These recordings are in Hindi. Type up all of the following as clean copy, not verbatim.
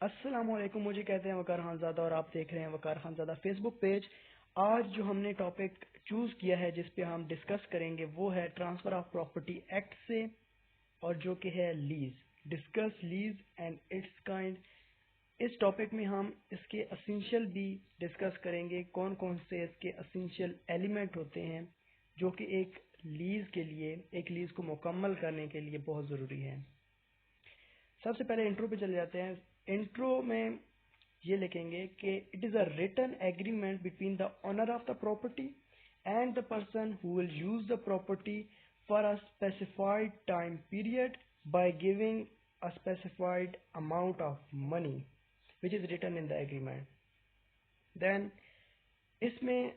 अस्सलामुअलैकुम। मुझे कहते हैं वकार खानज़ादा और आप देख रहे हैं वकार खानज़ादा फेसबुक पेज। आज जो हमने टॉपिक चूज़ किया है जिस पे हम डिस्कस करेंगे वो है ट्रांसफ़र ऑफ प्रॉपर्टी एक्ट से, और जो कि है lease. Discuss lease and it's kind. इस टॉपिक में हम इसके एसेंशियल भी डिस्कस करेंगे, कौन कौन से इसके एसेंशियल एलिमेंट होते हैं जो कि एक लीज के लिए, एक लीज को मुकम्मल करने के लिए बहुत ज़रूरी है। सबसे पहले इंट्रो पे चले जाते हैं। इंट्रो में ये लिखेंगे कि it is a written agreement between the owner of the property and the person who will use the property for a specified time period by giving a specified amount of money which is written in the agreement. Then इसमें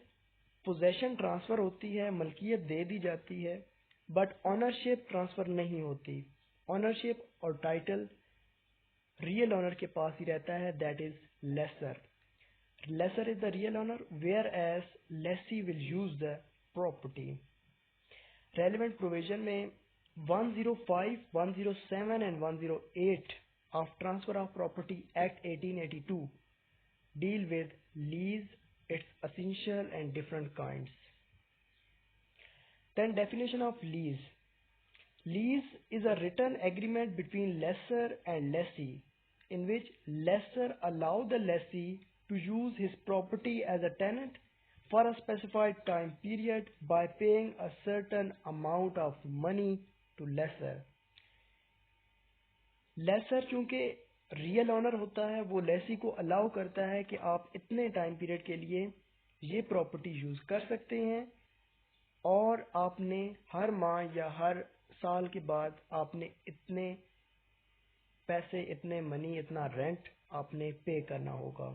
पोजेशन ट्रांसफ़र होती है, मलकियत दे दी जाती है, बट ऑनरशिप ट्रांसफ़र नहीं होती। ऑनरशिप और टाइटल रियल ऑनर के पास ही रहता है, that is lessor. Lessor is the real owner whereas lessee will use the property. Relevant provision में 105, 107 and 108 of transfer of property act 1882 deal with lease, its essential and different kinds. Then definition of lease. Lease is a written agreement between lessor and lessee in which lessor allow the lessee to use his property as a tenant for a specified time period by paying a certain amount of money to lessor. Lessor चूंकि रियल ऑनर होता है, वो लेसी को अलाउ करता है कि आप इतने टाइम पीरियड के लिए ये प्रॉपर्टी यूज कर सकते हैं, और आपने हर माह या हर साल के बाद आपने इतने पैसे, इतने मनी, इतना रेंट आपने पे करना होगा।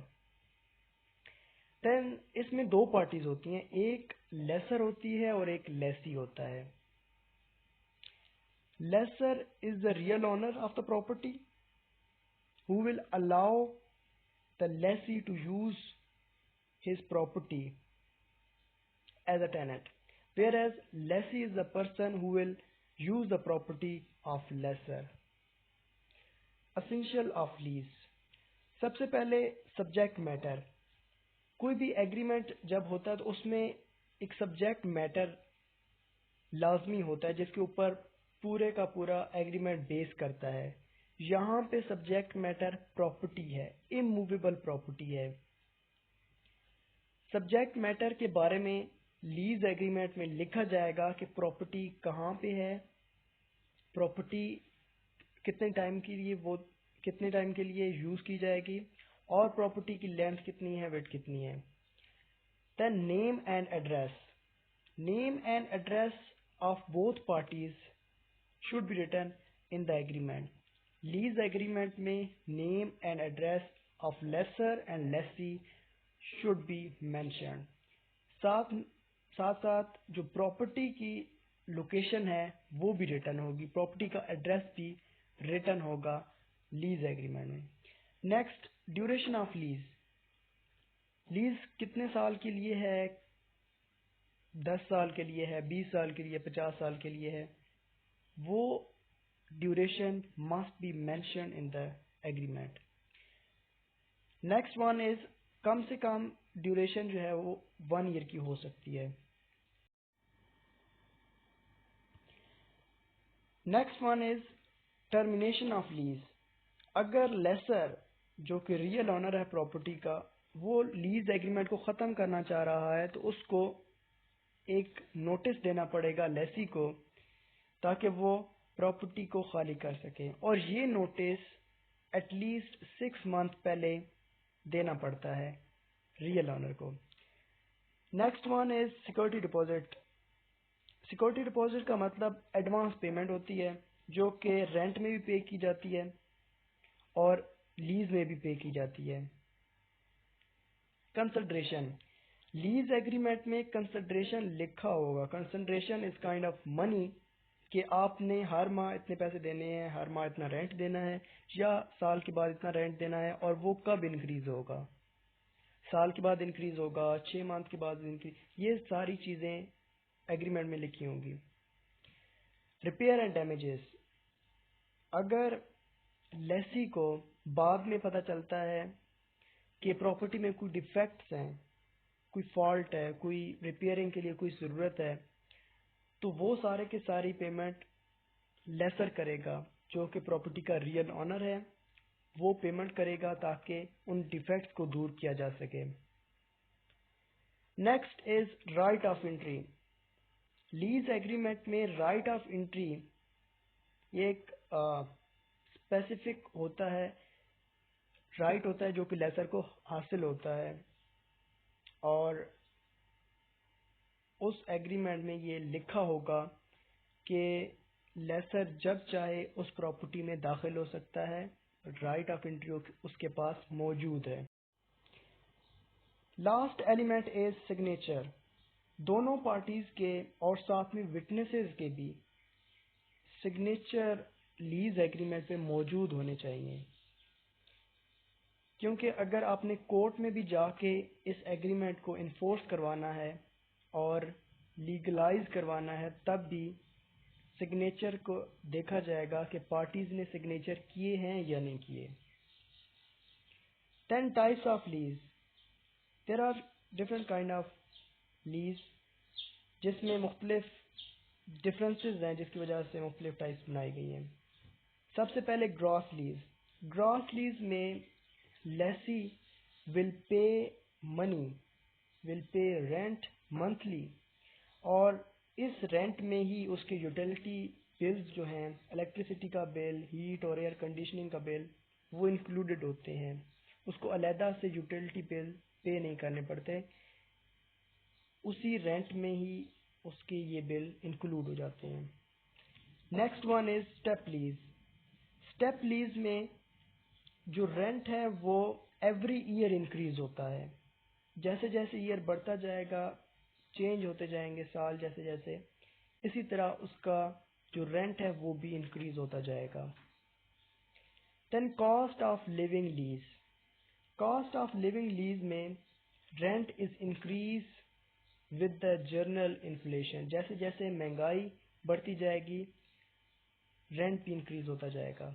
देन इसमें दो पार्टीज होती हैं, एक लेसर होती है और एक लेसी होता है। Lesser is the real owner of the property who will allow the lessee to use his property as a tenant, whereas lessee is the person who will use the property of lesser. Essential of lease. सबसे पहले सब्जेक्ट मैटर। कोई भी एग्रीमेंट जब होता है तो उसमें एक सब्जेक्ट मैटर लाजमी होता है जिसके ऊपर पूरे का पूरा एग्रीमेंट बेस करता है। यहाँ पे सब्जेक्ट मैटर प्रॉपर्टी है, इमूवेबल प्रॉपर्टी है। सब्जेक्ट मैटर के बारे में लीज एग्रीमेंट में लिखा जाएगा कि प्रॉपर्टी कहाँ पे है, प्रॉपर्टी कितने टाइम के लिए, वो कितने टाइम के लिए यूज की जाएगी, और प्रॉपर्टी की लेंथ कितनी है, विड्थ कितनी है। Then name and address. Name and address of both parties should be written in the agreement. Lease agreement में name and address of lessor and lessee should be mentioned. साथ साथ जो प्रॉपर्टी की लोकेशन है वो भी रिटर्न होगी, प्रॉपर्टी का एड्रेस भी रिटर्न होगा लीज एग्रीमेंट में। Next, duration of lease. Lease कितने साल के लिए है, 10 साल के लिए है, 20 साल के लिए, 50 साल के लिए है, वो duration must be mention in the agreement. Next one is, कम से कम ड्यूरेशन जो है वो 1 ईयर की हो सकती है। Next one is termination of lease. अगर लेसर जो कि रियल ऑनर है प्रॉपर्टी का, वो लीज एग्रीमेंट को ख़त्म करना चाह रहा है तो उसको एक नोटिस देना पड़ेगा लेसी को, ताकि वो प्रॉपर्टी को खाली कर सके, और ये नोटिस एटलीस्ट 6 मंथ पहले देना पड़ता है रियल ऑनर को। Next one is security deposit. Security deposit का मतलब एडवांस पेमेंट होती है जो कि रेंट में भी पे की जाती है और लीज में भी पे की जाती है। कंसिडरेशन। लीज एग्रीमेंट में कंसिडरेशन लिखा होगा। Consideration is kind of money कि आपने हर माह इतने पैसे देने हैं, हर माह इतना रेंट देना है, या साल के बाद इतना रेंट देना है, और वो कब इंक्रीज होगा, साल के बाद इंक्रीज होगा, 6 मंथ के बाद इंक्रीज, ये सारी चीज़ें एग्रीमेंट में लिखी होंगी। Repair and damages. अगर लेसी को बाद में पता चलता है कि प्रॉपर्टी में कोई डिफेक्ट्स हैं, कोई फॉल्ट है, कोई रिपेयरिंग के लिए कोई ज़रूरत है, तो वो सारे के सारी पेमेंट लेसर करेगा, जो कि प्रॉपर्टी का रियल ऑनर है, वो पेमेंट करेगा ताकि उन डिफेक्ट्स को दूर किया जा सके। Next is right of entry. Lease agreement में राइट ऑफ एंट्री एक स्पेसिफिक होता है, राइट होता है जो कि लेसर को हासिल होता है, और उस एग्रीमेंट में ये लिखा होगा कि लेसर जब चाहे उस प्रॉपर्टी में दाखिल हो सकता है, राइट ऑफ एंट्री उसके पास मौजूद है। Last element is signature. दोनों पार्टीज के और साथ में विटनेसेस के भी सिग्नेचर लीज एग्रीमेंट पे मौजूद होने चाहिए, क्योंकि अगर आपने कोर्ट में भी जाके इस एग्रीमेंट को इन्फोर्स करवाना है और लीगलाइज करवाना है, तब भी सिग्नेचर को देखा जाएगा कि पार्टीज ने सिग्नेचर किए हैं या नहीं किए। 10 types of lease. There are different kind of lease जिसमें मुख्तलिफ डिफरेंसेस हैं, जिसकी वजह से मुख्तलिफ टाइप्स बनाई गई हैं। सबसे पहले ग्रॉस लीज। ग्रॉस लीज में lessee will pay money, will pay rent monthly, और इस रेंट में ही उसके यूटिलिटी बिल्स जो हैं, इलेक्ट्रिसिटी का बिल, हीट और एयर कंडीशनिंग का बिल, वो इंक्लूडेड होते हैं। उसको अलहदा से यूटिलिटी बिल पे नहीं करने पड़ते, उसी रेंट में ही उसके ये बिल इंक्लूड हो जाते हैं। Next one is step lease. Step lease में जो रेंट है वो एवरी ईयर इंक्रीज होता है, जैसे जैसे ईयर बढ़ता जाएगा, चेंज होते जाएंगे साल जैसे जैसे, इसी तरह उसका जो रेंट है वो भी इंक्रीज होता जाएगा। Then cost of living lease. Cost of living lease में rent is increase with the general inflation. जैसे जैसे महंगाई बढ़ती जाएगी, रेंट भी इंक्रीज होता जाएगा।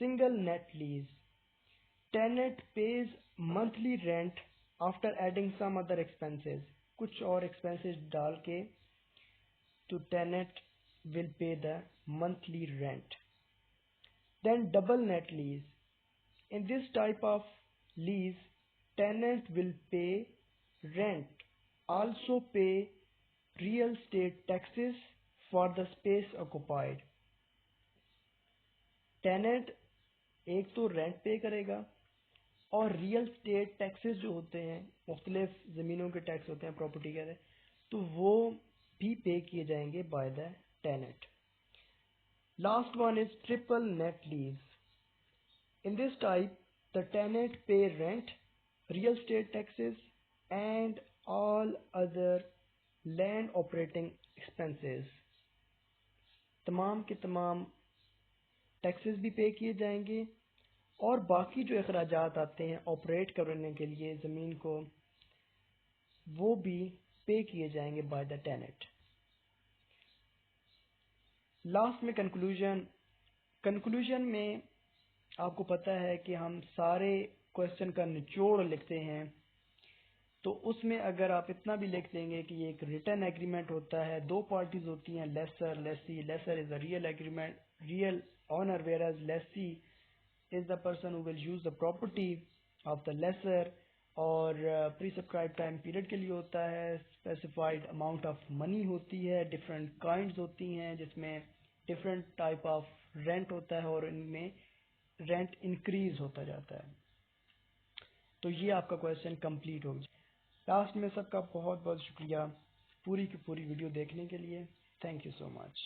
Single net lease. Tenant pays monthly rent after adding some other expenses. कुछ और एक्सपेंसेस डाल के तो tenant will pay the monthly rent. Then double net lease. In this type of lease, tenant will pay rent, also pay real estate taxes for the space occupied. Tenant एक तो रेंट पे करेगा और रियल स्टेट टैक्सेस जो होते हैं, मुख्तलिफ ज़मीनों के टैक्स होते हैं प्रॉपर्टी के, तो वो भी पे किए जाएंगे by the tenant. Last one is triple net lease. In this type, the tenant pay rent, real estate taxes, and all other land operating expenses. तमाम के तमाम टैक्सेस भी पे किए जाएंगे और बाकी जो अखराजात आते हैं ऑपरेट करने के लिए ज़मीन को, वो भी पे किए जाएंगे बाय द टेनेंट। लास्ट में कंक्लूजन में आपको पता है कि हम सारे क्वेश्चन का निचोड़ लिखते हैं, तो उसमें अगर आप इतना भी लिख देंगे कि ये एक रिटन एग्रीमेंट होता है, दो पार्टीज होती हैं, lessor lessee. Lessor is a real agreement, real owner, whereas lessee is the person who will use the property of the lessor, और प्रीसक्राइब टाइम पीरियड के लिए होता है, स्पेसिफाइड अमाउंट ऑफ मनी होती है, डिफरेंट काइंड्स होती हैं जिसमें डिफरेंट टाइप ऑफ रेंट होता है और इनमें रेंट इंक्रीज होता जाता है। तो ये आपका क्वेश्चन कंप्लीट हो गया। लास्ट में सबका बहुत बहुत शुक्रिया पूरी की पूरी वीडियो देखने के लिए। Thank you so much.